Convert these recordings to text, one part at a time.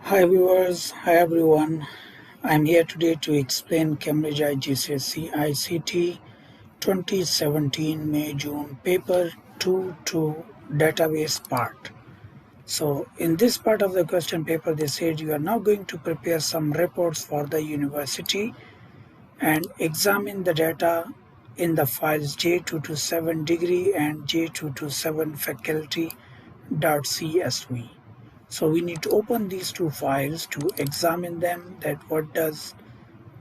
Hi viewers, hi everyone. I'm here today to explain Cambridge IGCSE ICT 2017 May-June paper 2 database part. So in this part of the question paper they said you are now going to prepare some reports for the university and examine the data in the files J227 degree and J227 faculty.csv. So we need to open these two files to examine them, that what does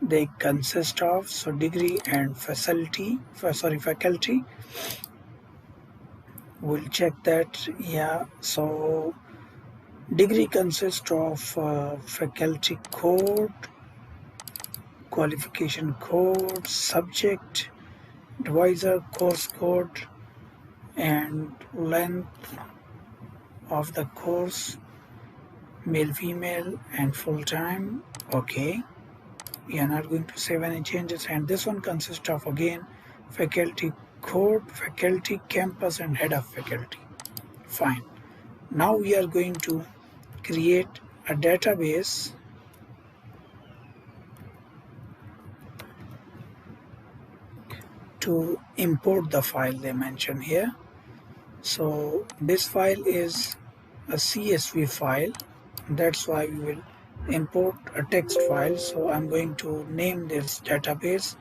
they consist of. So degree and faculty, we'll check that. Yeah, so degree consists of faculty code, qualification code, subject, advisor, course code, and length of the course, male, female, and full time. Okay, we are not going to save any changes, and this one consists of again faculty code, faculty, campus, and head of faculty. Fine. Now we are going to create a database to import the file they mention here. So this file is a CSV file, that's why we will import a text file. So I'm going to name this database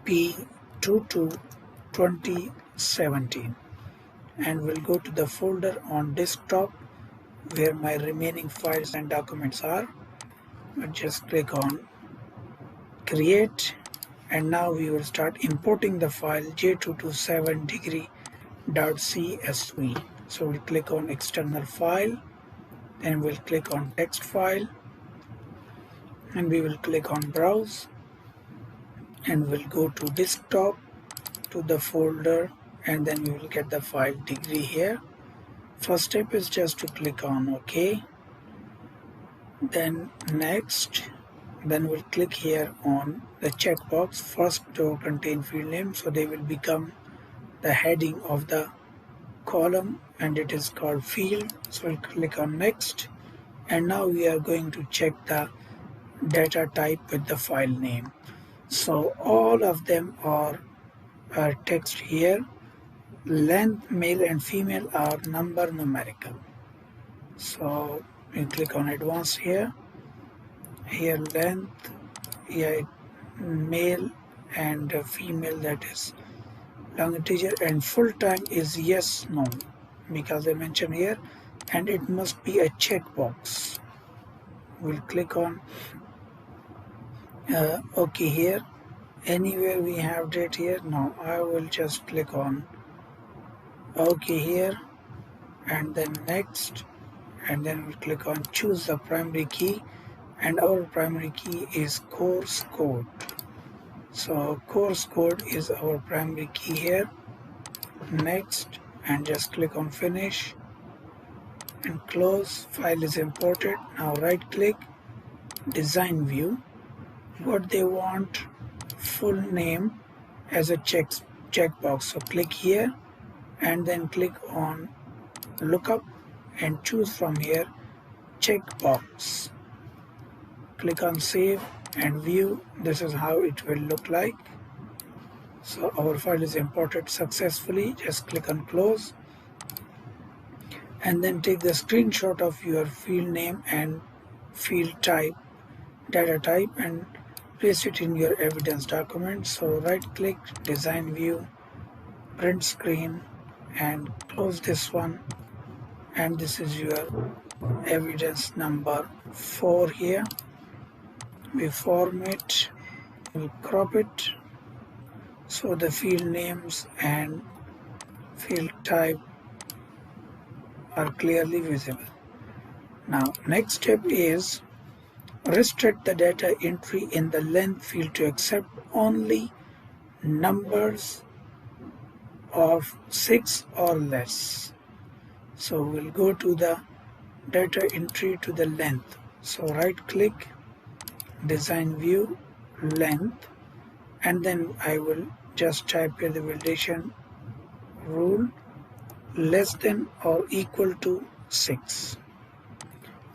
P22 2017, and we'll go to the folder on desktop where my remaining files and documents are. I'll just click on create, and now we will start importing the file J227 degree.csv. So we'll click on external file, then we'll click on text file, and we will click on browse, and we'll go to desktop to the folder, and then you will get the file degree here. First step is just to click on OK, then next, then we'll click here on the checkbox first to contain field name, so they will become the heading of the column and it is called field. So we'll click on next, and now we are going to check the data type with the file name. So all of them are text here. Length, male and female, are numerical. So we click on advanced here length, yeah, male, and female, that is long integer, and full time is yes no because they mention here, and it must be a checkbox. We'll click on OK here. Anywhere we have date here? No, I will just click on OK here, and then next, and then we'll click on choose the primary key, and our primary key is course code. So course code is our primary key here. Next, and just click on finish and close. File is imported. Now right click, design view. What they want, full name as a checkbox. So click here and then click on lookup and choose from here checkbox. Click on save and view. This is how it will look like. So our file is imported successfully. Just click on close, and then take the screenshot of your field name and field type, data type, and place it in your evidence document. So right click, design view, print screen, and close this one, and this is your evidence number 4 here. We form it, we crop it so the field names and field type are clearly visible. Now next step is restrict the data entry in the length field to accept only numbers of 6 or less. So we'll go to the data entry to the length. So right click, design view, length, and then I will just type here the validation rule, less than or equal to 6.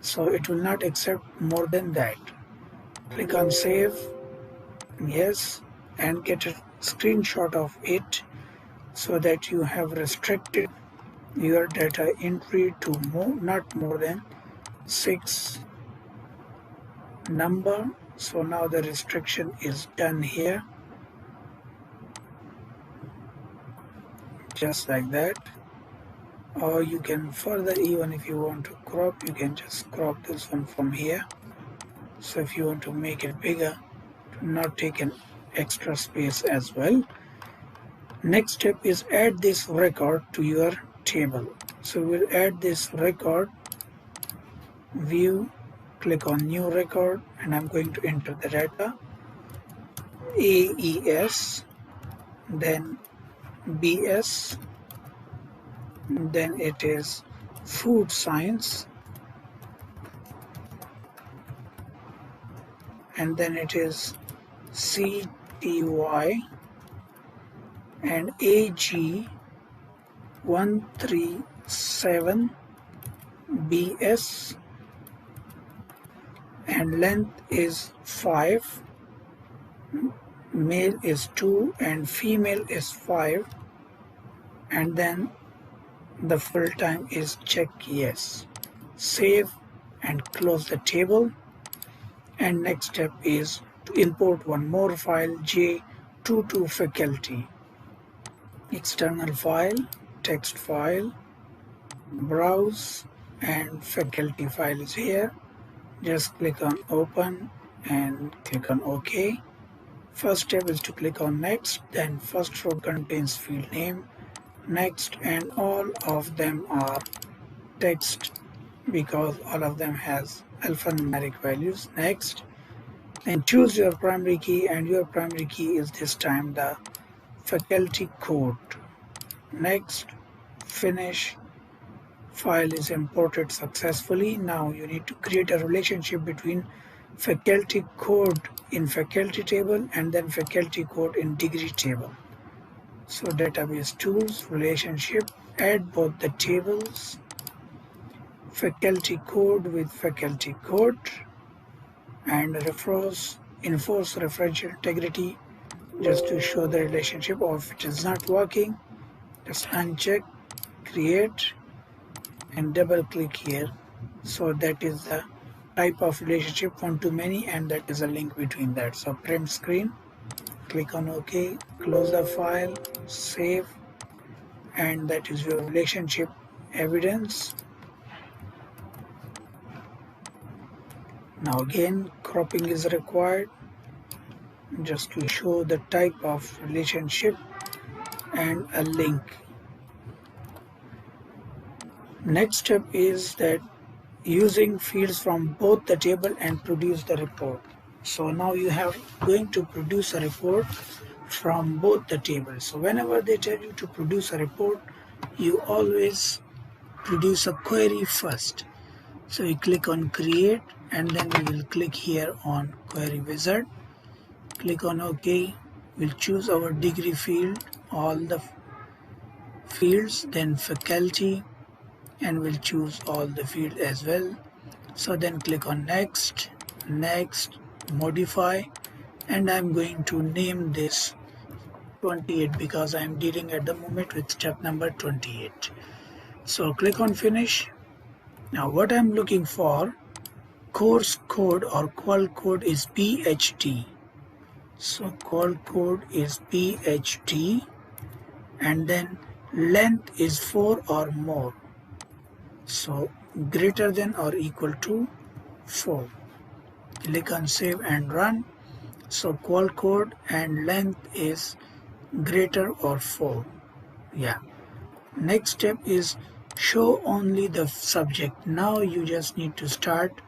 so it will not accept more than that. Click on save, yes, and get a screenshot of it so that you have restricted your data entry to not more than 6 number. So now the restriction is done here, just like that. Or you can further, even if you want to crop, you can just crop this one from here. So if you want to make it bigger, to not take an extra space as well. Next step is add this record to your table. So we'll add this record, view, click on new record, and I'm going to enter the data, AES, then BS, then it is food science, and then it is CTY and AG137 BS, and length is 5, male is 2 and female is 5, and then the full time is check yes. Save and close the table. And next step is to import one more file, J22 faculty, external file, text file, browse, and faculty file is here. Just click on open and click on OK. First step is to click on next, then first row contains field name, next, and all of them are text because all of them has alphanumeric values. Next, then choose your primary key, and your primary key is this time the faculty code. Next, finish. File is imported successfully. Now you need to create a relationship between faculty code in faculty table and then faculty code in degree table. So database tools, relationship, add both the tables, faculty code with faculty code, and enforce referential integrity just to show the relationship. Or if it is not working, just uncheck, create, and double click here. So that is the type of relationship one to many, and that is a link between that. So print screen, click on OK, close the file, save, and that is your relationship evidence. Now again, cropping is required just to show the type of relationship and a link. Next step is that using fields from both the table and produce the report. So now you have going to produce a report from both the tables. So whenever they tell you to produce a report, you always produce a query first. So you click on create, and then we will click here on query wizard. Click on OK. We'll choose our degree field, all the fields, then faculty, and we'll choose all the field as well. So then click on next, next, modify, and I'm going to name this 28 because I'm dealing at the moment with step number 28. So click on finish. Now what I'm looking for, course code or qual code is PhD. So qual code is PhD, and then length is 4 or more. So greater than or equal to 4. Click on save and run. So qual code and length is greater or 4. Yeah. Next step is show only the subject. Now you just need to start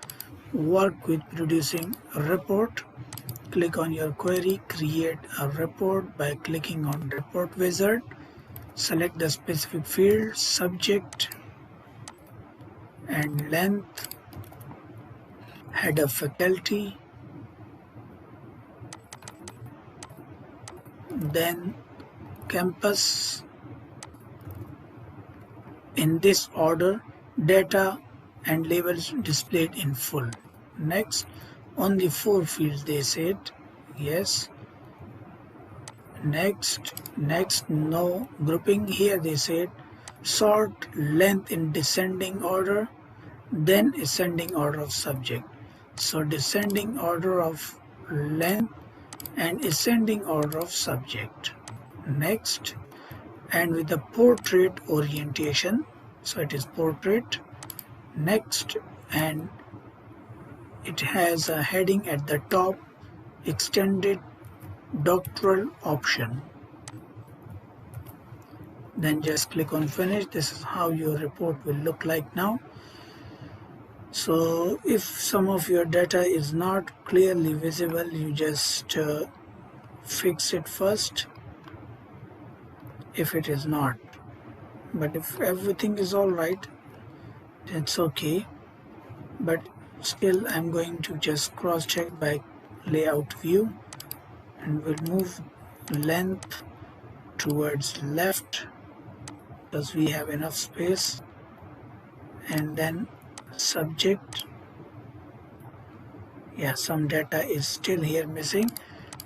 work with producing a report. Click on your query, create a report by clicking on report wizard. Select the specific field, subject, and length, header faculty, then campus, in this order, data and labels displayed in full. Next, only 4 fields they said yes. Next, no grouping. Here they said sort length in descending order, then ascending order of subject. So descending order of length and ascending order of subject. Next, and with the portrait orientation, so it is portrait. Next, and it has a heading at the top, extended doctoral option. Then just click on finish. This is how your report will look like now. So if some of your data is not clearly visible, you just fix it first if it is not. But if everything is all right, it's okay. But still I'm going to just cross check by layout view, and we'll move length towards left because we have enough space, and then subject, yeah, some data is still here missing,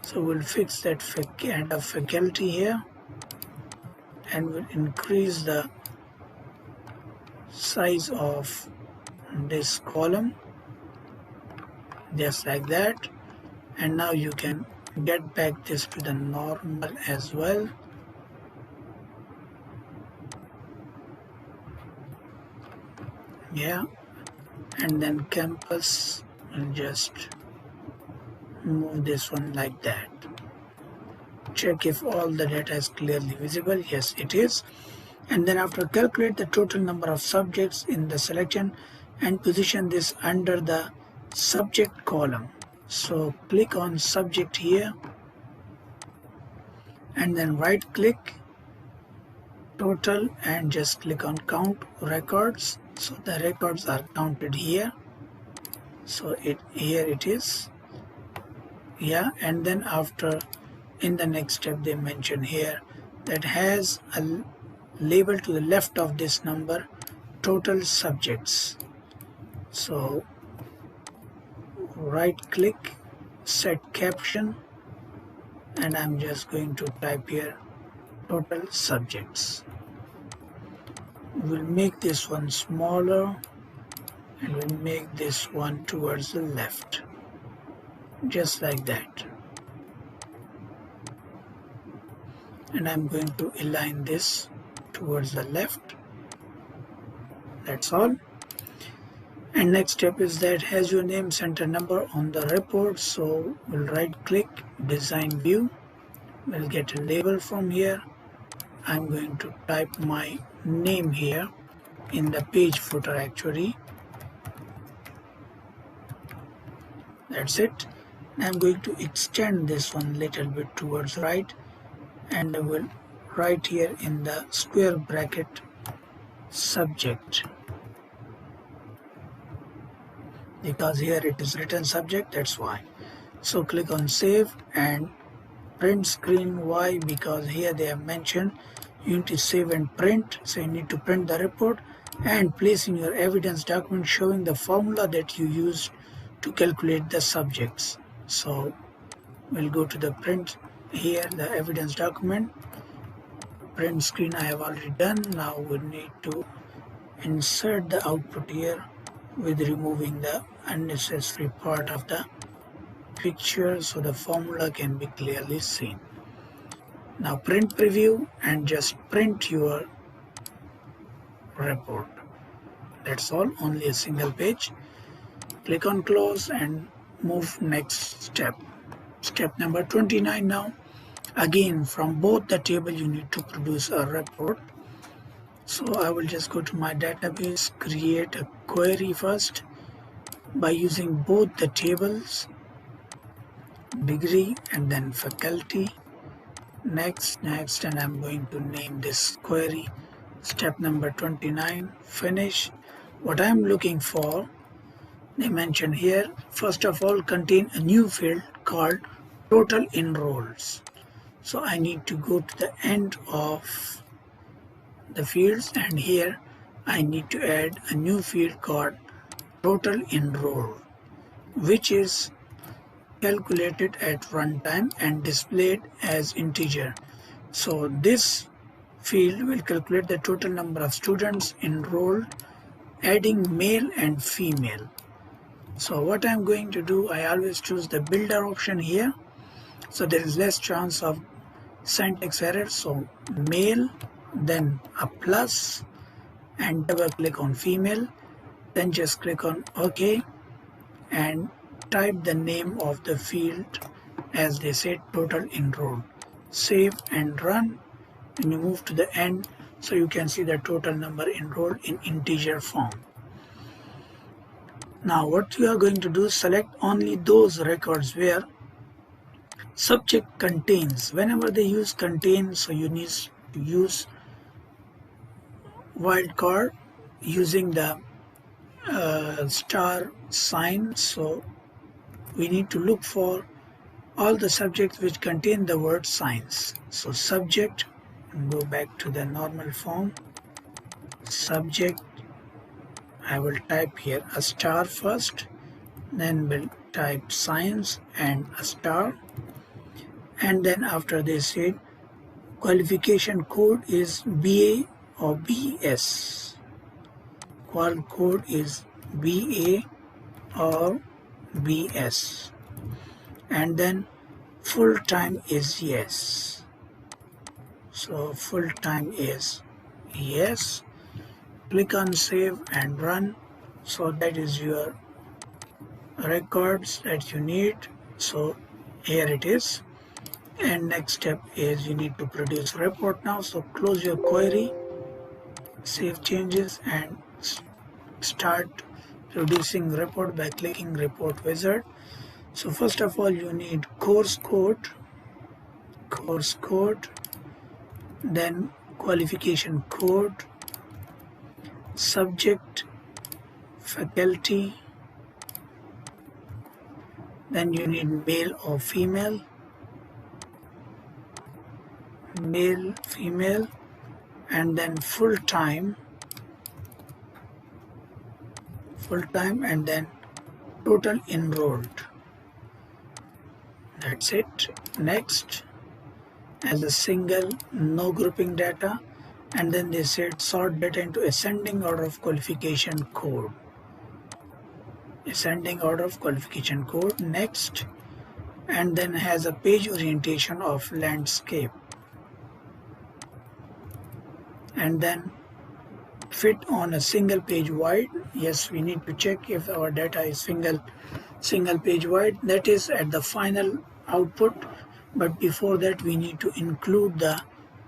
so we'll fix that end of faculty here, and we'll increase the size of this column just like that. And now you can get back this to the normal as well. Yeah, and then campus, and just move this one like that. Check if all the data is clearly visible. Yes, it is. And then after, calculate the total number of subjects in the selection and position this under the subject column. So click on subject here, and then right click total and just click on count records. So the records are counted here, so here it is. Yeah, and then after, in the next step they mention here that has a label to the left of this number, total subjects. So right click, set caption, and I'm just going to type here total subjects. We'll make this one smaller, and we'll make this one towards the left, just like that. And I'm going to align this towards the left. That's all. And next step is that has your name, center number on the report. So we'll right click, design view. We'll get a label from here. I'm going to type my name here in the page footer actually. That's it. I'm going to extend this one a little bit towards right, and I will write here in the square bracket subject, because here it is written subject, that's why. So click on save and print screen. Why? Because here they have mentioned you need to save and print, so you need to print the report and place in your evidence document showing the formula that you used to calculate the subjects. So we'll go to the print here, the evidence document. Print screen I have already done. Now we need to insert the output here with removing the unnecessary part of the picture so the formula can be clearly seen. Now print preview and just print your report. That's all, only a single page. Click on close and move next step. Step number 29 now. Again, from both the table you need to produce a report. So I will just go to my database, create a query first by using both the tables, degree and then faculty. Next, and I'm going to name this query step number 29, finish. What I'm looking for, they mention here, first of all contain a new field called total enrolls. So I need to go to the end of the fields, and here I need to add a new field called total enroll, which is calculated at runtime and displayed as integer. So this field will calculate the total number of students enrolled, adding male and female. So what I'm going to do, I always choose the builder option here, so there is less chance of syntax error. So male, then a plus, and double click on female, then just click on OK and type the name of the field as they said, total enrolled. Save and run, and you move to the end, so you can see the total number enrolled in integer form. Now what you are going to do, select only those records where subject contains. Whenever they use contain, so you need to use wildcard using the star sign. So we need to look for all the subjects which contain the word science. So subject, go back to the normal form, subject, I will type here a star first, then we'll type science and a star, and then after they said qualification code is BA or BS. Qual code is BA or BS, and then full time is yes. So full time is yes. Click on save and run. So that is your records that you need. So here it is. And next step is you need to produce report now. So close your query, save changes, and start producing report by clicking report wizard. So first of all you need course code, then qualification code, subject, faculty, then you need male or female, male, female, and then full time, and then total enrolled. That's it. Next, as a single, no grouping data, and then they said sort data into ascending order of qualification code. Ascending order of qualification code. Next, and then has a page orientation of landscape, and then fit on a single page wide. Yes, we need to check if our data is single page wide. That is at the final output, but before that we need to include the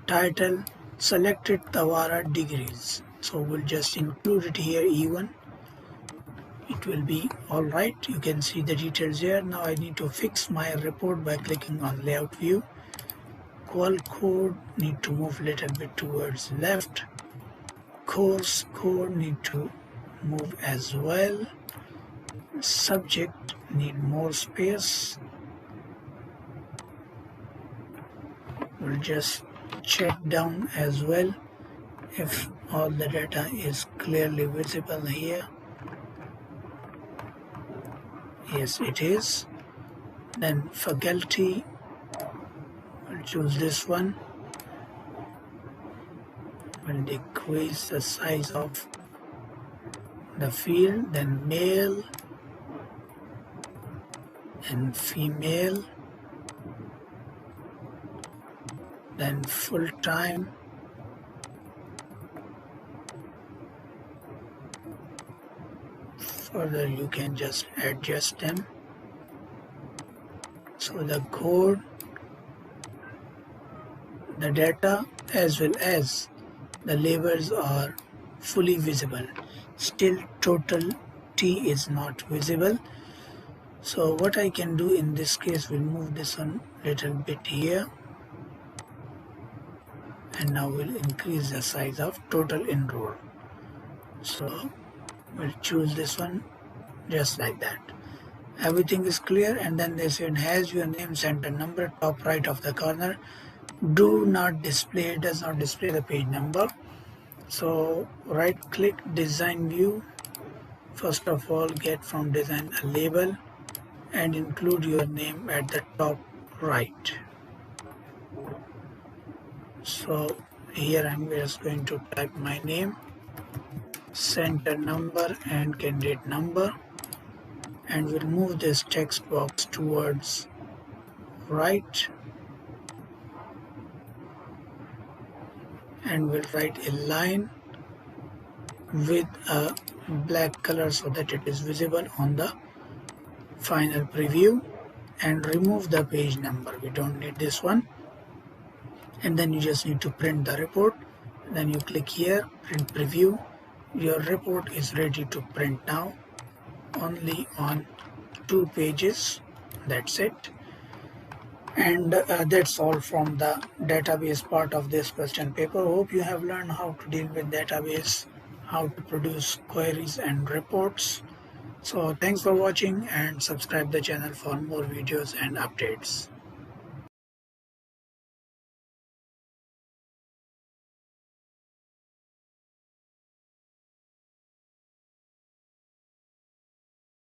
title selected Tawara degrees. So we'll just include it here, E1. It will be alright. You can see the details here. Now I need to fix my report by clicking on layout view. Qual code need to move a little bit towards left. Course code need to move as well. Subject need more space. We'll just check down as well if all the data is clearly visible here. Yes, it is. Then faculty, we'll choose this one. We'll decrease the size of the field. Then male and female, then full time, further you can just adjust them. So the code, the data, as well as the labels are fully visible. Still total T is not visible. So what I can do in this case, we'll move this one a little bit here, and now we'll increase the size of total enroll. So we'll choose this one just like that. Everything is clear, and then they said has your name center number, top right of the corner, do not display, does not display the page number. So right click design view, First of all, get from design a label and include your name at the top right. So here I'm just going to type my name, center number and candidate number, and we'll move this text box towards right, and we'll write a line with a black color so that it is visible on the final preview, and remove the page number. We don't need this one. And then you just need to print the report. Then you click here, print preview. Your report is ready to print now, only on 2 pages. That's it. And that's all from the database part of this question paper. Hope you have learned how to deal with database, how to produce queries and reports. So thanks for watching, and subscribe the channel for more videos and updates.